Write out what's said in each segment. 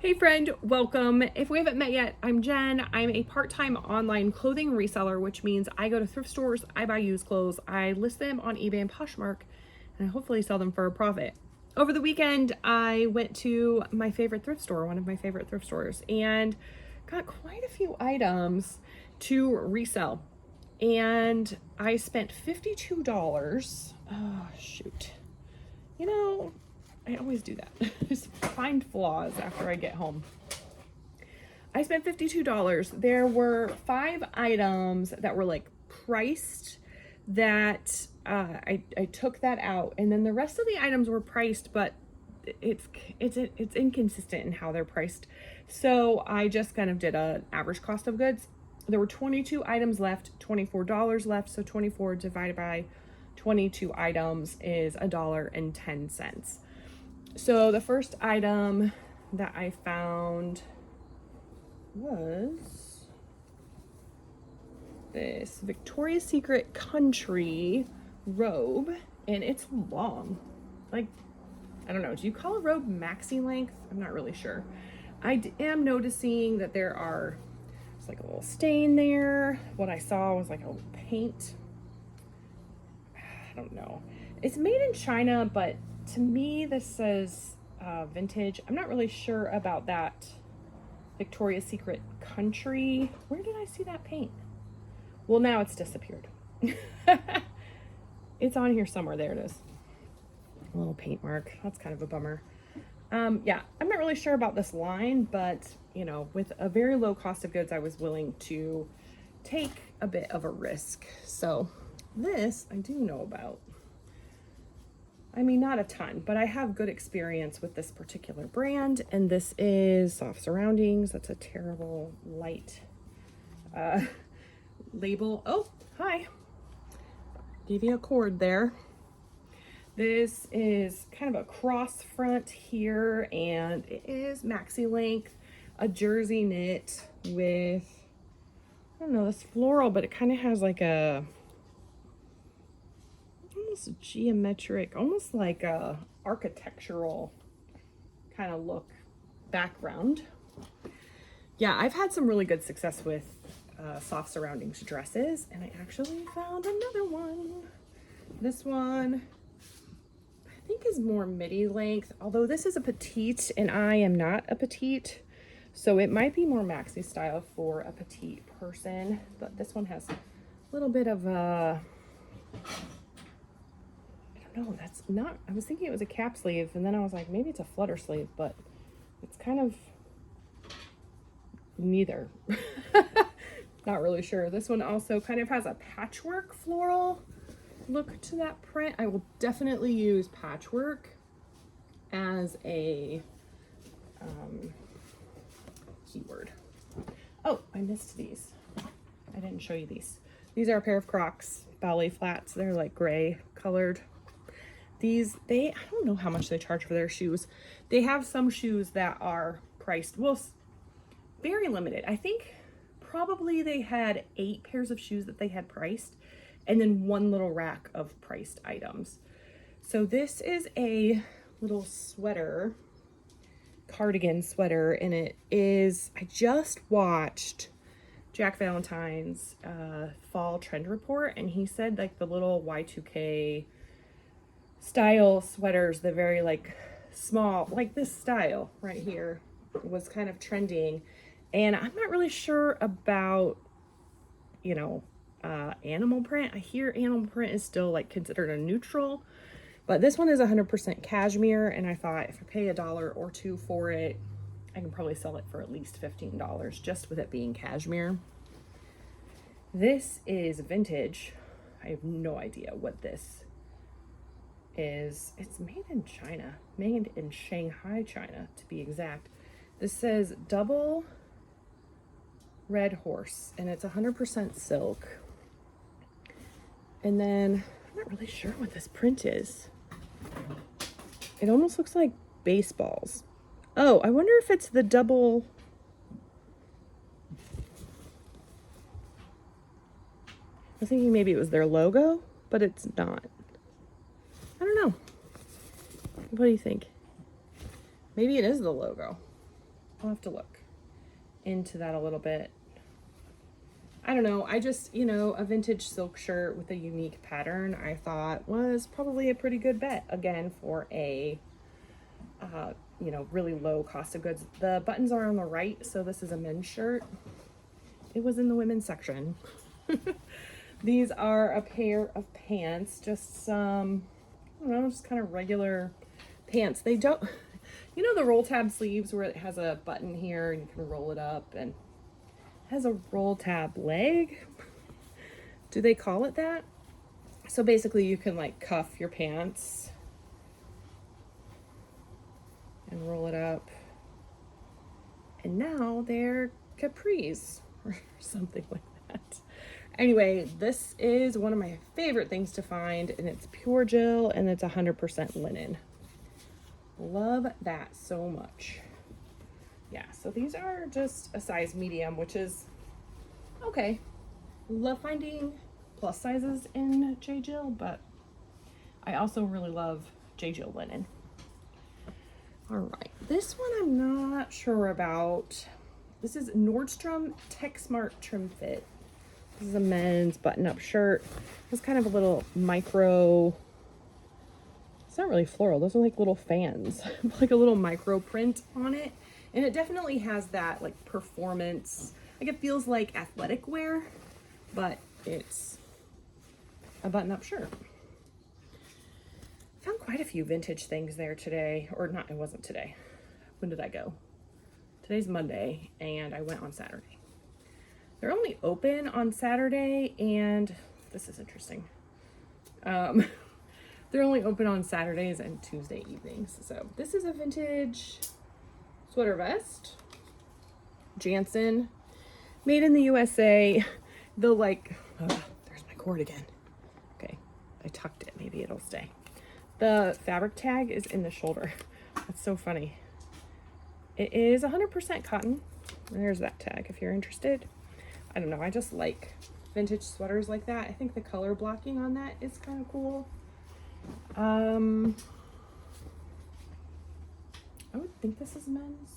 Hey friend, welcome. If we haven't met yet, I'm Jen. I'm a part-time online clothing reseller, which means I go to thrift stores, I buy used clothes, I list them on eBay and Poshmark, and I hopefully sell them for a profit. Over the weekend, I went to my favorite thrift store, one of my favorite thrift stores, and got quite a few items to resell. And I spent $52. Oh, shoot. You know, I always do that. Just find flaws after I get home. I spent $52. There were 5 items that were like priced that I took that out, and then the rest of the items were priced, but it's inconsistent in how they're priced. So I just kind of did an average cost of goods. There were 22 items left, $24 left. So 24 divided by 22 items is $1.10. So the first item that I found was this Victoria's Secret country robe, and it's long. Like, I don't know, do you call a robe maxi length? I'm not really sure. I am noticing that there's like a little stain there. What I saw was like a paint. I don't know. It's made in China, but to me this says vintage. I'm not really sure about that Victoria's Secret country. Where did I see that paint? Well, now it's disappeared. It's on here somewhere. There it is. A little paint mark. That's kind of a bummer. Yeah, I'm not really sure about this line, but you know, with a very low cost of goods, I was willing to take a bit of a risk. So this I do know about. I mean, not a ton, but I have good experience with this particular brand, and this is Soft Surroundings. That's a terrible light label. Oh, hi. Give you a cord there. This is kind of a cross front here, and it is maxi length, a jersey knit with, I don't know, this floral, but it kind of has like a almost geometric, almost like a architectural kind of look background. Yeah, I've had some really good success with Soft Surroundings dresses, and I actually found another one. This one I think is more midi length, although this is a petite and I am not a petite, so it might be more maxi style for a petite person. But this one has a little bit of a, I don't know, that's not, I was thinking it was a cap sleeve, and then I was like, maybe it's a flutter sleeve, but it's kind of neither. Not really sure. This one also kind of has a patchwork floral look to that print. I will definitely use patchwork as a keyword. Oh, I missed these. I didn't show you these. These are a pair of Crocs ballet flats. They're like gray colored. These, I don't know how much they charge for their shoes. They have some shoes that are priced, well, very limited. I think probably they had 8 pairs of shoes that they had priced, and then one little rack of priced items. So this is a little sweater, cardigan sweater, and it is, I just watched Jack Valentine's fall trend report, and he said like the little Y2K style sweaters, the very like small, like this style right here, was kind of trending. And I'm not really sure about, you know, animal print. I hear animal print is still like considered a neutral, but this one is 100% cashmere, and I thought if I pay $1 or $2 for it, I can probably sell it for at least $15 just with it being cashmere. This is vintage. I have no idea what this is. It's made in China, made in Shanghai, China to be exact. This says double red horse, and it's 100% silk. And then I'm not really sure what this print is. It almost looks like baseballs. Oh, I wonder if it's the double. I was thinking maybe it was their logo, but it's not. I don't know. What do you think? Maybe it is the logo. I'll have to look into that a little bit. I don't know. I just, you know, a vintage silk shirt with a unique pattern I thought was probably a pretty good bet, again, for a, you know, really low cost of goods. The buttons are on the right, so this is a men's shirt. It was in the women's section. These are a pair of pants, just some, I don't know, just kind of regular pants. They don't, you know, the roll tab sleeves where it has a button here and you can roll it up, and has a roll tab leg. Do they call it that? So basically you can like cuff your pants and roll it up. And now they're capris or something like that. Anyway, this is one of my favorite things to find, and it's pure gel and it's 100% linen. Love that so much. Yeah, so these are just a size medium, which is okay. Love finding plus sizes in J. Jill, but I also really love J. Jill linen. All right, this one I'm not sure about. This is Nordstrom Tech Smart Trim Fit. This is a men's button-up shirt. It's kind of a little micro, it's not really floral, those are like little fans, like a little micro print on it. And it definitely has that like performance, like it feels like athletic wear, but it's a button-up shirt. Found quite a few vintage things there today, or not, it wasn't today. When did I go? Today's Monday, and I went on Saturday. They're only open on Saturday, and this is interesting. They're only open on Saturdays and Tuesday evenings. So this is a vintage sweater vest. Jansen, made in the USA. The like, there's my cord again. Okay, I tucked it, maybe it'll stay. The fabric tag is in the shoulder. That's so funny. It is 100% cotton. There's that tag if you're interested. I don't know, I just like vintage sweaters like that. I think the color blocking on that is kind of cool. I would think this is men's.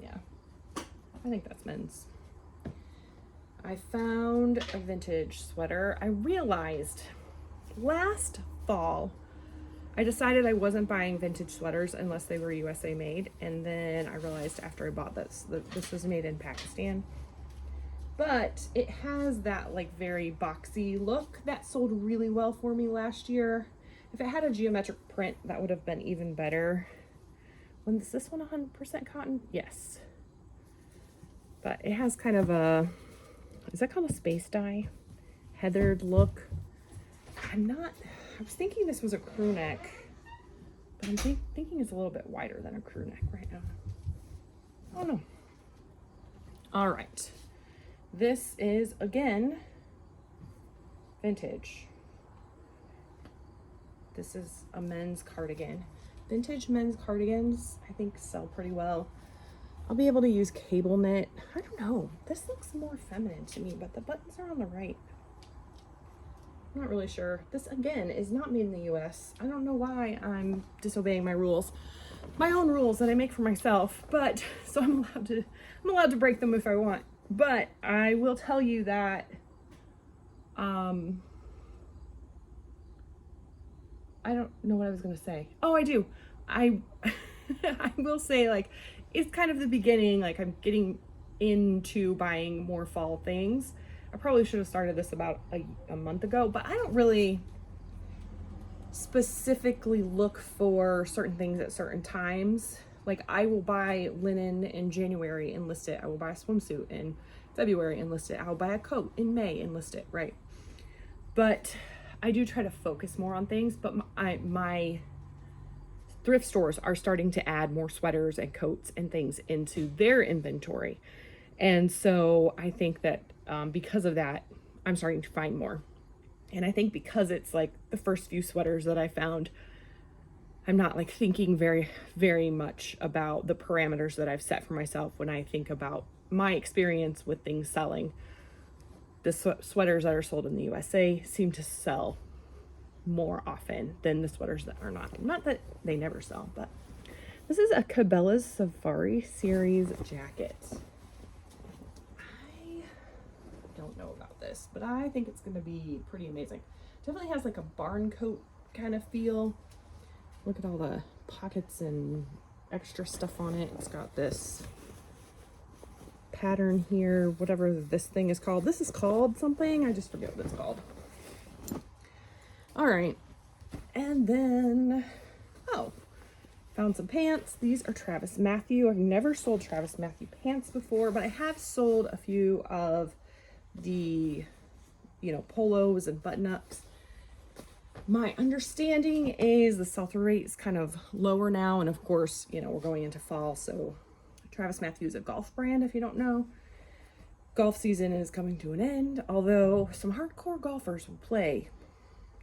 Yeah, I think that's men's. I found a vintage sweater. I realized last fall, I decided I wasn't buying vintage sweaters unless they were USA made. And then I realized after I bought this, that this was made in Pakistan. But it has that like very boxy look that sold really well for me last year. If it had a geometric print, that would have been even better. When is this one 100% cotton? Yes. But it has kind of a, is that called a space dye? Heathered look. I was thinking this was a crew neck, but I'm thinking it's a little bit wider than a crew neck right now. Oh no. All right. This is, again, vintage. This is a men's cardigan. Vintage men's cardigans, I think, sell pretty well. I'll be able to use cable knit. I don't know. This looks more feminine to me, but the buttons are on the right. I'm not really sure. This, again, is not made in the US. I don't know why I'm disobeying my rules. My own rules that I make for myself, but so I'm allowed to break them if I want. But I will tell you that I don't know what I was going to say. Oh, I do. I will say, like, it's kind of the beginning. Like, I'm getting into buying more fall things. I probably should have started this about a month ago, but I don't really specifically look for certain things at certain times. Like, I will buy linen in January and list it. I will buy a swimsuit in February and list it. I'll buy a coat in May and list it, right? But I do try to focus more on things, but my thrift stores are starting to add more sweaters and coats and things into their inventory. And so I think that because of that, I'm starting to find more. And I think because it's like the first few sweaters that I found, I'm not like thinking very, very much about the parameters that I've set for myself when I think about my experience with things selling. The sweaters that are sold in the USA seem to sell more often than the sweaters that are not. Not that they never sell, but This is a Cabela's Safari Series jacket. I don't know about this, but I think it's going to be pretty amazing. Definitely has like a barn coat kind of feel. Look at all the pockets and extra stuff on it. It's got this pattern here, whatever this thing is called. This is called something. I just forget what it's called. All right. And then, oh, found some pants. These are Travis Matthew. I've never sold Travis Matthew pants before, but I have sold a few of the, polos and button-ups. My understanding is the sell-through rate is kind of lower now, and of course, we're going into fall, so Travis Matthew is a golf brand, if you don't know. Golf season is coming to an end, although some hardcore golfers will play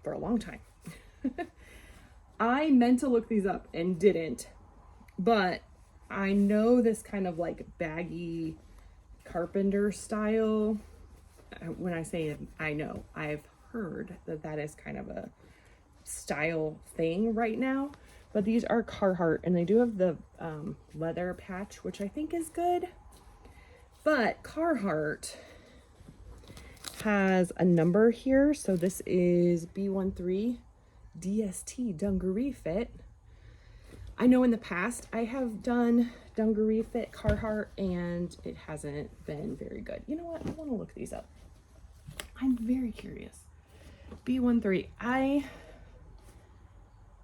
for a long time. I meant to look these up and didn't, but I know this kind of like baggy carpenter style. When I say I know, I've heard that is kind of a style thing right now. But these are Carhartt, and they do have the leather patch, which I think is good. But Carhartt has a number here, so this is B13 DST dungaree fit. I know in the past I have done dungaree fit Carhartt, and it hasn't been very good. You know what? I want to look these up. I'm very curious. B13. I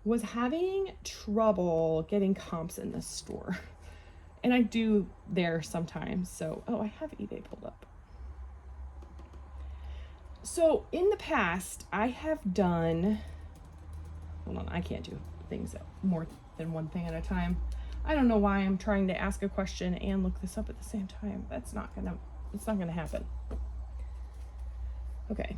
was having trouble getting comps in this store, and I do there sometimes. So, oh, I have eBay pulled up. So in the past, I have done, hold on, I can't do things more than one thing at a time. I don't know why I'm trying to ask a question and look this up at the same time. It's not gonna happen. Okay.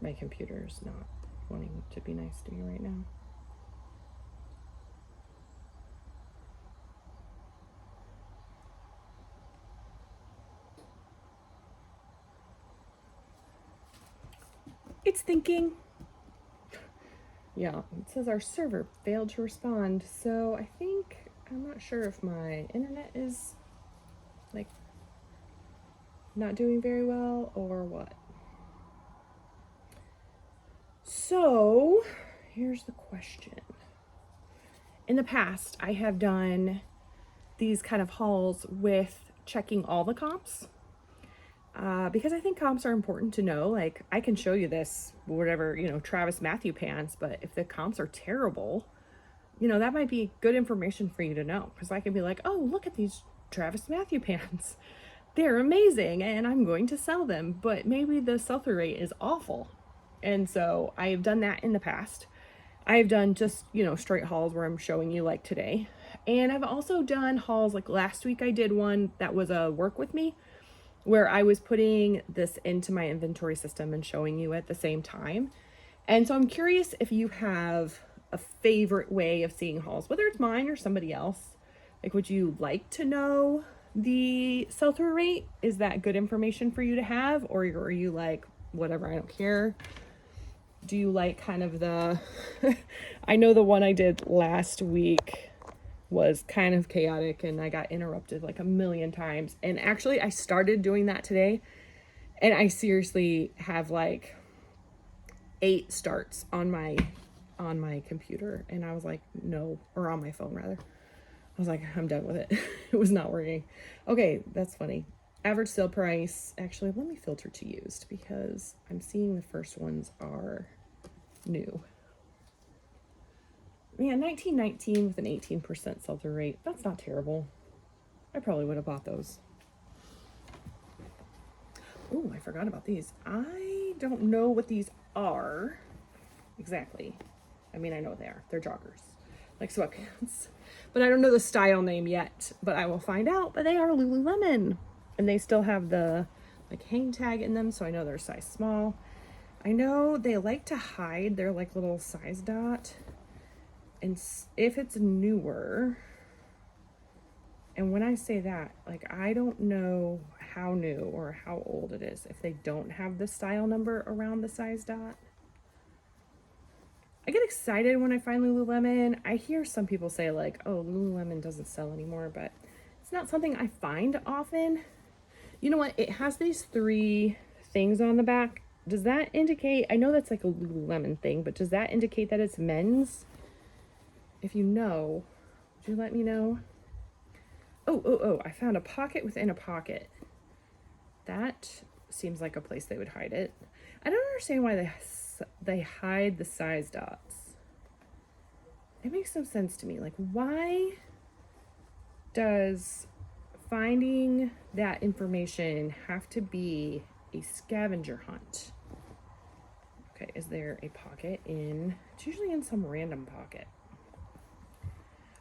My computer's not wanting to be nice to me right now. It's thinking. Yeah, it says our server failed to respond. So I think, I'm not sure if my internet is like not doing very well or what. So here's the question. In the past, I have done these kind of hauls with checking all the comps. Because I think comps are important to know. Like, I can show you this, whatever, Travis Matthew pants, but if the comps are terrible, that might be good information for you to know. Because I can be like, oh, look at these Travis Matthew pants. They're amazing, and I'm going to sell them. But maybe the sell-through rate is awful. And so I've done that in the past. I've done just, straight hauls where I'm showing you like today. And I've also done hauls, like last week I did one that was a work with me, where I was putting this into my inventory system and showing you at the same time. And so I'm curious if you have a favorite way of seeing hauls, whether it's mine or somebody else. Like, would you like to know the sell-through rate? Is that good information for you to have? Or are you like, whatever, I don't care? Do you like kind of the, I know the one I did last week was kind of chaotic, and I got interrupted like a million times. And actually I started doing that today, and I seriously have like 8 starts on my computer, and I was like, no, or on my phone rather. I was like, I'm done with it. It was not working. Okay, that's funny. Average sale price. Actually, let me filter to used, because I'm seeing the first ones are new. Man, 1919 with an 18% sell-through rate. That's not terrible. I probably would have bought those. Oh, I forgot about these. I don't know what these are exactly. I mean, I know what they are. They're joggers, like sweatpants. But I don't know the style name yet, but I will find out. But they are Lululemon, and they still have the like hang tag in them, so I know they're size small. I know they like to hide their like little size dot. And if it's newer, and when I say that, like, I don't know how new or how old it is if they don't have the style number around the size dot. I get excited when I find Lululemon. I hear some people say like, oh, Lululemon doesn't sell anymore, but it's not something I find often. You know what? It has these 3 things on the back. Does that indicate, I know that's like a Lululemon thing, but does that indicate that it's men's? If you know, would you let me know? Oh, I found a pocket within a pocket. That seems like a place they would hide it. I don't understand why they hide the size dots. It makes no sense to me. Like, why does finding that information have to be a scavenger hunt? Okay, is there a pocket in? It's usually in some random pocket.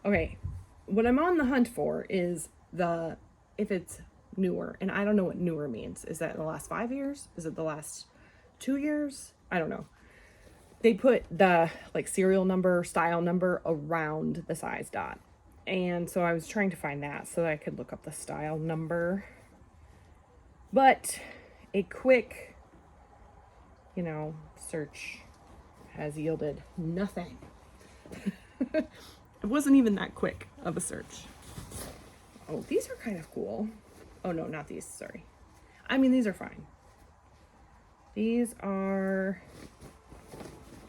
Okay, what I'm on the hunt for is if it's newer, and I don't know what newer means. Is that in the last 5 years? Is it the last 2 years? I don't know. They put the like serial number, style number around the size dot. And so I was trying to find that so that I could look up the style number. But a quick, search has yielded nothing. It wasn't even that quick of a search. Oh, these are kind of cool. Oh no, not these, sorry. I mean, these are fine. These are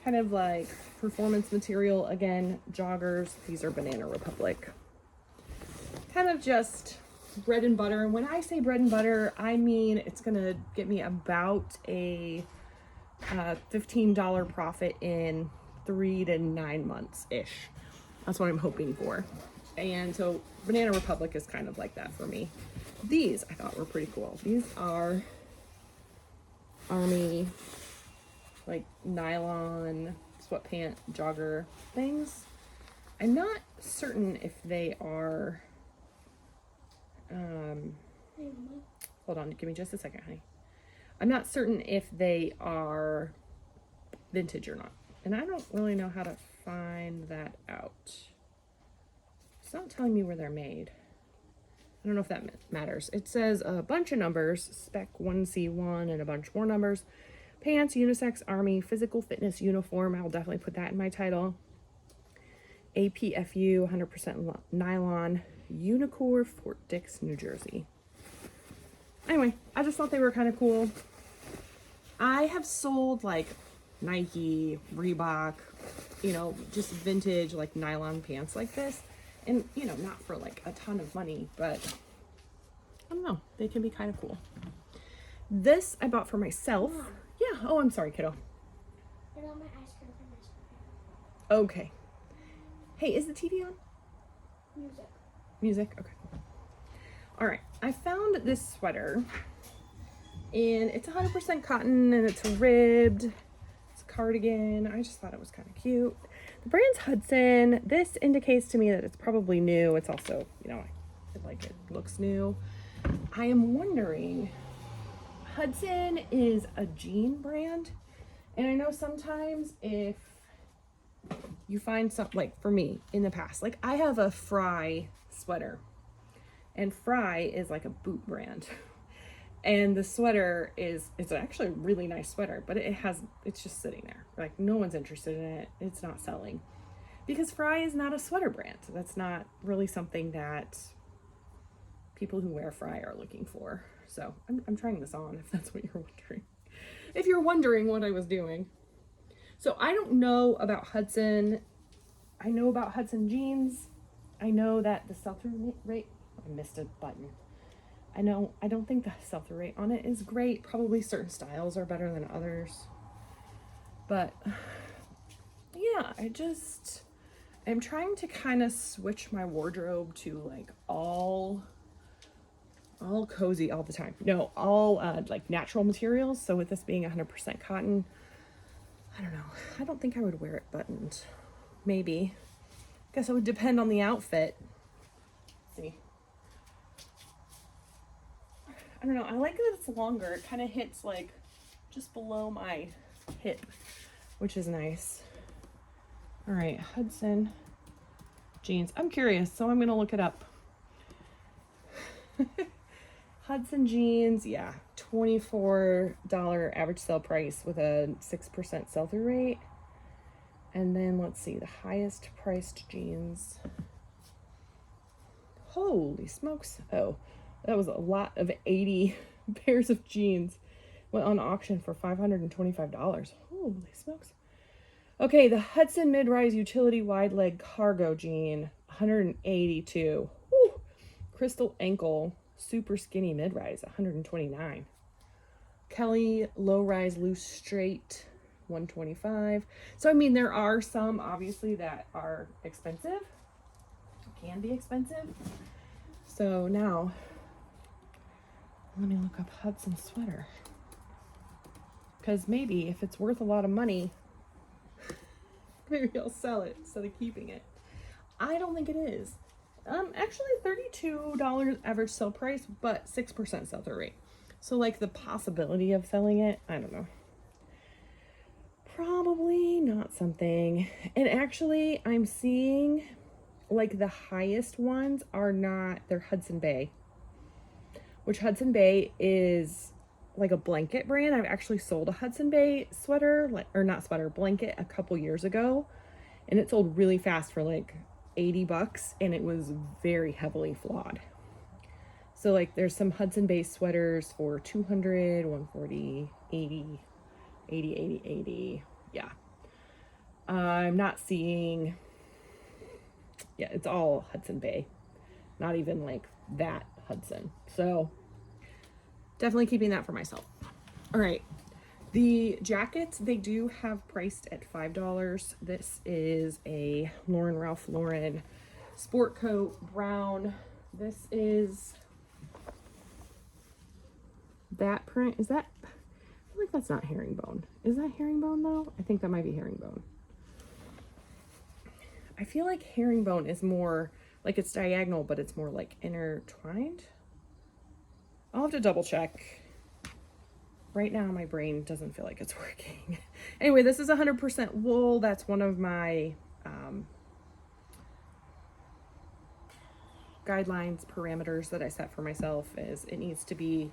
kind of like performance material, again, joggers. These are Banana Republic. Kind of just bread and butter. And when I say bread and butter, I mean it's gonna get me about a $15 profit in 3 to 9 months-ish. That's what I'm hoping for. And so Banana Republic is kind of like that for me. These I thought were pretty cool. These are army, like nylon sweatpant jogger things. I'm not certain if they are, hold on, give me just a second, honey. I'm not certain if they are vintage or not. And I don't really know how to find that out. It's not telling me where they're made. I don't know if that matters. It says a bunch of numbers, spec 1C1 and a bunch more numbers. Pants, unisex, army, physical fitness uniform. I'll definitely put that in my title. APFU, 100% nylon, Unicor, Fort Dix, New Jersey. Anyway, I just thought they were kind of cool. I have sold like Nike, Reebok, just vintage like nylon pants like this. And, not for like a ton of money, but I don't know. They can be kind of cool. This I bought for myself. Yeah. Oh, I'm sorry, kiddo. I got my ice cream from this. Okay. Hey, is the TV on? Music? Okay. All right. I found this sweater, and it's 100% cotton, and it's ribbed. It's a cardigan. I just thought it was kind of cute. The brand's Hudson. This indicates to me that it's probably new. It's also, it looks new. I am wondering, Hudson is a jean brand, and I know sometimes if you find something, like for me in the past, like I have a Fry sweater, and Fry is like a boot brand. And the sweater it's actually a really nice sweater, but it's just sitting there. Like no one's interested in it. It's not selling because Fry is not a sweater brand. That's not really something that people who wear Fry are looking for. So I'm trying this on if that's what you're wondering. If you're wondering what I was doing. So I don't know about Hudson. I know about Hudson jeans. I know that the sell-through rate, I missed a button. I don't think the sell-through rate on it is great. Probably certain styles are better than others. But yeah, I'm trying to kind of switch my wardrobe to like all cozy all the time. No, all like natural materials. So with this being 100% cotton, I don't know. I don't think I would wear it buttoned. Maybe. Guess it would depend on the outfit. Let's see. I don't know. I like that it's longer. It kind of hits like just below my hip, which is nice. All right, Hudson jeans. I'm curious, so I'm going to look it up. Hudson jeans, yeah, $24 average sale price with a 6% sell-through rate. And then let's see, the highest priced jeans. Holy smokes. Oh, that was a lot of 80 pairs of jeans. Went on auction for $525. Holy smokes. Okay, the Hudson mid-rise utility wide leg cargo jean, $182. Whew. Crystal ankle super skinny mid-rise, $129. Kelly low-rise loose straight, $125. So I mean, there are some obviously that are expensive, can be expensive. So now let me look up Hudson sweater, because maybe if it's worth a lot of money, maybe I'll sell it instead of keeping it. I don't think it is. Actually $32 average sale price, but 6% sell-through rate. So like the possibility of selling it, I don't know. Probably not something. And actually I'm seeing like the highest ones are not, they're Hudson Bay, which Hudson Bay is like a blanket brand. I've actually sold a Hudson Bay sweater, like, or not sweater, blanket a couple years ago, and it sold really fast for like $80, and it was very heavily flawed. So like there's some Hudson Bay sweaters for 200, 140, 80, 80, 80, 80. Yeah. I'm not seeing, yeah, it's all Hudson Bay, not even like that Hudson. So definitely keeping that for myself. All right. The jackets, they do have priced at $5. This is a Ralph Lauren sport coat, brown. This is that print. Is that, I feel like that's not herringbone. Is that herringbone though? I think that might be herringbone. I feel like herringbone is more like it's diagonal, but it's more like intertwined. I'll have to double check. Right now my brain doesn't feel like it's working. Anyway, this is 100% wool. That's one of my guidelines, parameters that I set for myself, is it needs to be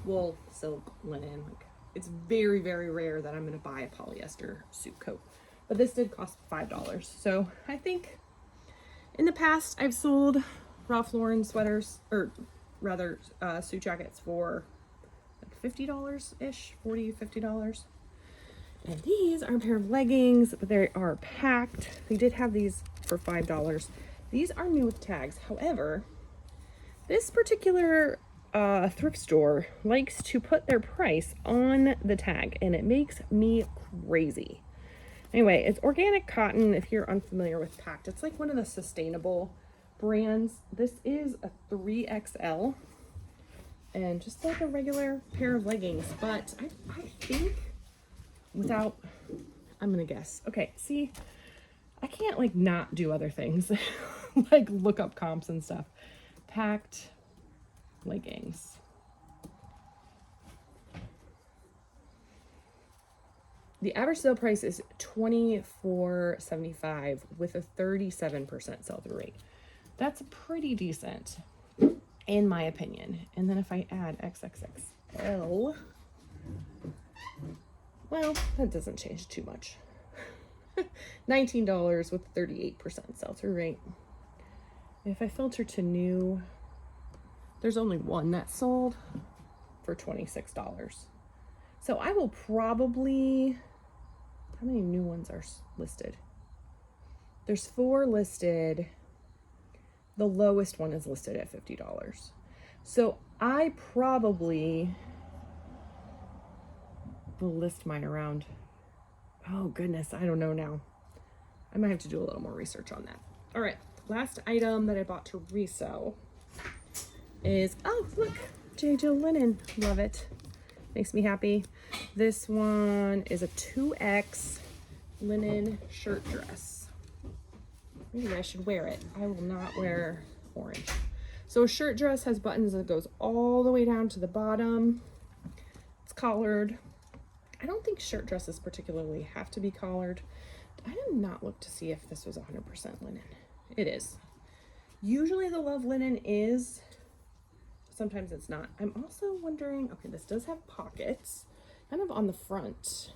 wool, silk, linen. Like, it's very, very rare that I'm going to buy a polyester suit coat. But this did cost $5. So I think in the past I've sold Ralph Lauren sweaters, or rather suit jackets, for like $50-ish, $40, $50. And these are a pair of leggings, but they are packed. They did have these for $5. These are new with tags. However, this particular thrift store likes to put their price on the tag, and it makes me crazy. Anyway, it's organic cotton. If you're unfamiliar with Pact, it's like one of the sustainable brands. This is a 3XL and just like a regular pair of leggings, but I think without, I'm gonna guess. Okay, see, I can't like not do other things like look up comps and stuff. Pact leggings. The average sale price is $24.75 with a 37% sell-through rate. That's pretty decent, in my opinion. And then if I add XXXL, well, that doesn't change too much. $19 with 38% sell-through rate. If I filter to new, there's only one that sold for $26. So I will probably, how many new ones are listed? There's 4 listed. The lowest one is listed at $50. So I probably will list mine around, oh goodness, I don't know now. I might have to do a little more research on that. All right, last item that I bought to resell is, oh look, J. Jill linen, love it. Makes me happy. This one is a 2X linen shirt dress. Maybe I should wear it. I will not wear orange. So a shirt dress has buttons that goes all the way down to the bottom. It's collared. I don't think shirt dresses particularly have to be collared. I did not look to see if this was 100% linen. It is. Usually the love linen is, sometimes it's not. I'm also wondering, okay, this does have pockets kind of on the front.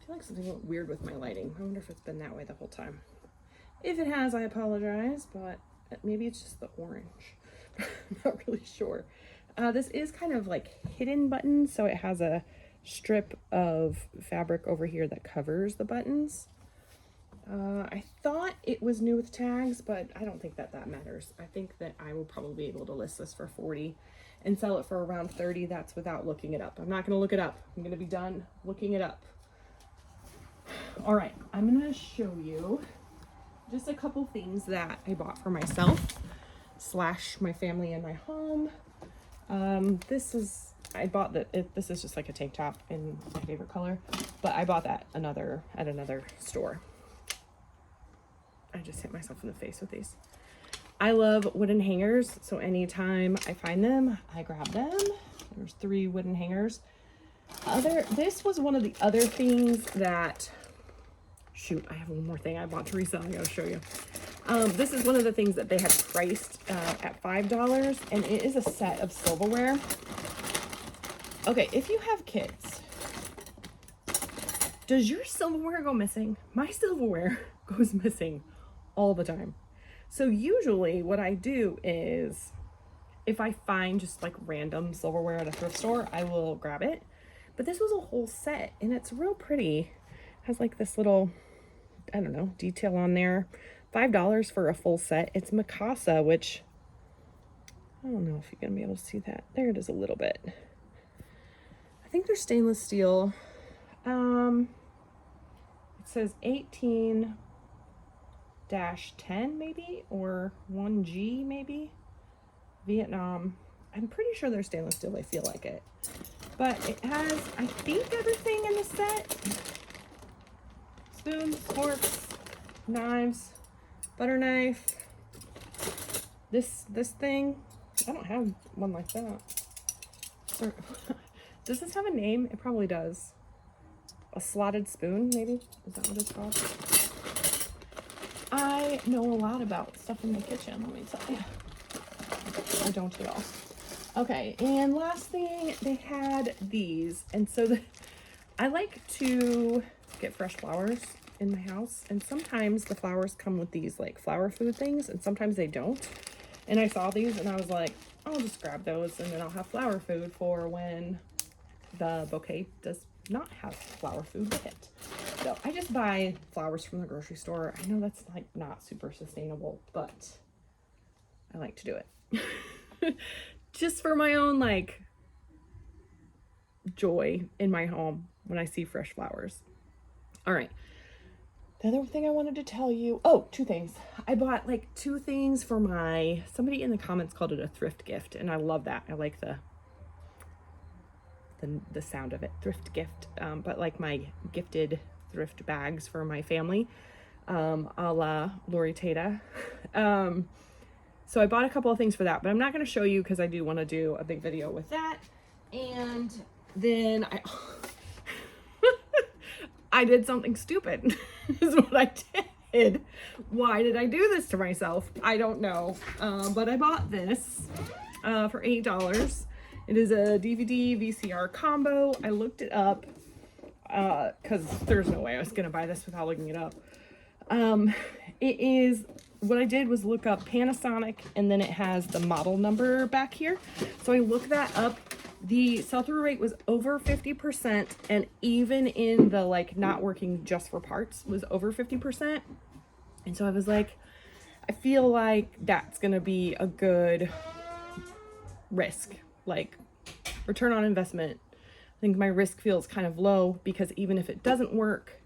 feel like something went weird with my lighting. I wonder if it's been that way the whole time. If it has, I apologize, but maybe it's just the orange. I'm not really sure. This is kind of like hidden buttons, so it has a strip of fabric over here that covers the buttons. I thought it was new with tags, but I don't think that matters. I think that I will probably be able to list this for 40 and sell it for around 30. That's without looking it up. I'm not going to look it up. I'm going to be done looking it up. All right, I'm going to show you just a couple things that I bought for myself / my family and my home. This is just like a tank top in my favorite color, but I bought that at another store. I just hit myself in the face with these. I love wooden hangers, so anytime I find them, I grab them. There's 3 wooden hangers. This was one of the other things that, shoot, I have one more thing I bought to resell. I gotta show you. This is one of the things that they had priced at $5, and it is a set of silverware. Okay, if you have kids, does your silverware go missing? My silverware goes missing all the time. So usually what I do is, if I find just like random silverware at a thrift store, I will grab it. But this was a whole set, and it's real pretty. It has like this little, I don't know, detail on there. $5 for a full set. It's Mikasa, which I don't know if you're gonna be able to see that. There it is a little bit. I think they're stainless steel. It says 18-10 maybe, or 1G maybe. Vietnam. I'm pretty sure they're stainless steel. I feel like it. But it has, I think, everything in the set. Spoons, forks, knives, butter knife. This thing, I don't have one like that. Does this have a name? It probably does. A slotted spoon, maybe? Is that what it's called? I know a lot about stuff in the kitchen, let me tell you. I don't at all. Okay, and last thing, they had these. And so I like to get fresh flowers in my house. And sometimes the flowers come with these like flower food things, and sometimes they don't. And I saw these and I was like, I'll just grab those, and then I'll have flower food for when the bouquet does not have flower food with it. So I just buy flowers from the grocery store. I know that's like not super sustainable, but I like to do it. Just for my own like joy in my home when I see fresh flowers. All right. The other thing I wanted to tell you, 2 things. I bought like 2 things for somebody in the comments called it a thrift gift, and I love that. I like the sound of it, thrift gift. But like my gifted thrift bags for my family, a la Lori Tata. So I bought a couple of things for that, but I'm not going to show you because I do want to do a big video with that. And then I did something stupid is what I did. Why did I do this to myself? I don't know. But I bought this for $8. It is a DVD VCR combo. I looked it up because there's no way I was going to buy this without looking it up. What I did was look up Panasonic, and then it has the model number back here. So I looked that up. The sell-through rate was over 50%, and even in the like not working just for parts was over 50%. And so I was like, I feel like that's gonna be a good risk, like return on investment. I think my risk feels kind of low because even if it doesn't work,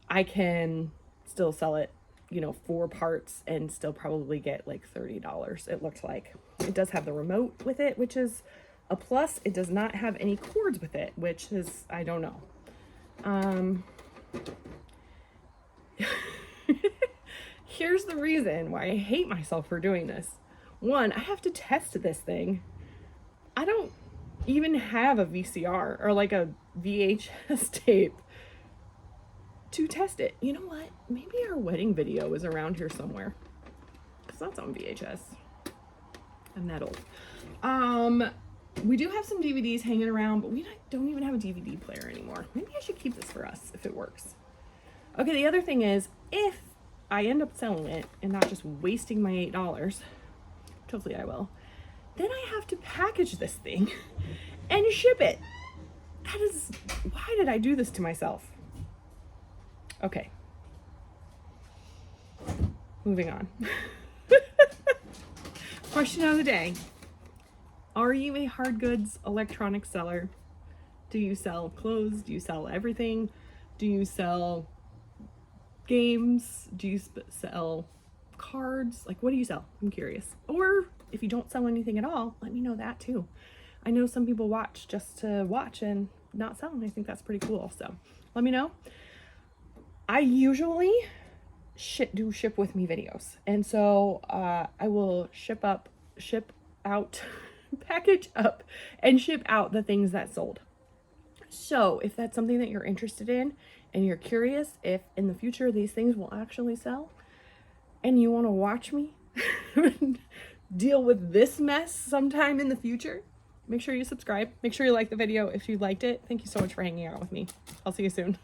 I can still sell it, 4 parts and still probably get like $30. It looked like it does have the remote with it, which is a plus. It does not have any cords with it, which is, I don't know. Here's the reason why I hate myself for doing this. 1, I have to test this thing. I don't even have a VCR or like a VHS tape to test it. You know what? Maybe our wedding video is around here somewhere, because that's on VHS. I'm that old. We do have some DVDs hanging around, but we don't even have a DVD player anymore. Maybe I should keep this for us if it works. Okay, the other thing is, if I end up selling it and not just wasting my $8, which hopefully I will, then I have to package this thing and ship it. Why did I do this to myself? Okay. Moving on. Question of the day. Are you a hard goods electronic seller? Do you sell clothes? Do you sell everything? Do you sell games? Do you sell cards? Like, what do you sell? I'm curious. Or if you don't sell anything at all, let me know that too. I know some people watch just to watch and not sell, and I think that's pretty cool. So let me know. I usually do ship with me videos, and so I will ship out, package up, and ship out the things that sold. So if that's something that you're interested in and you're curious if in the future these things will actually sell, and you want to watch me deal with this mess sometime in the future, make sure you subscribe. Make sure you like the video if you liked it. Thank you so much for hanging out with me. I'll see you soon.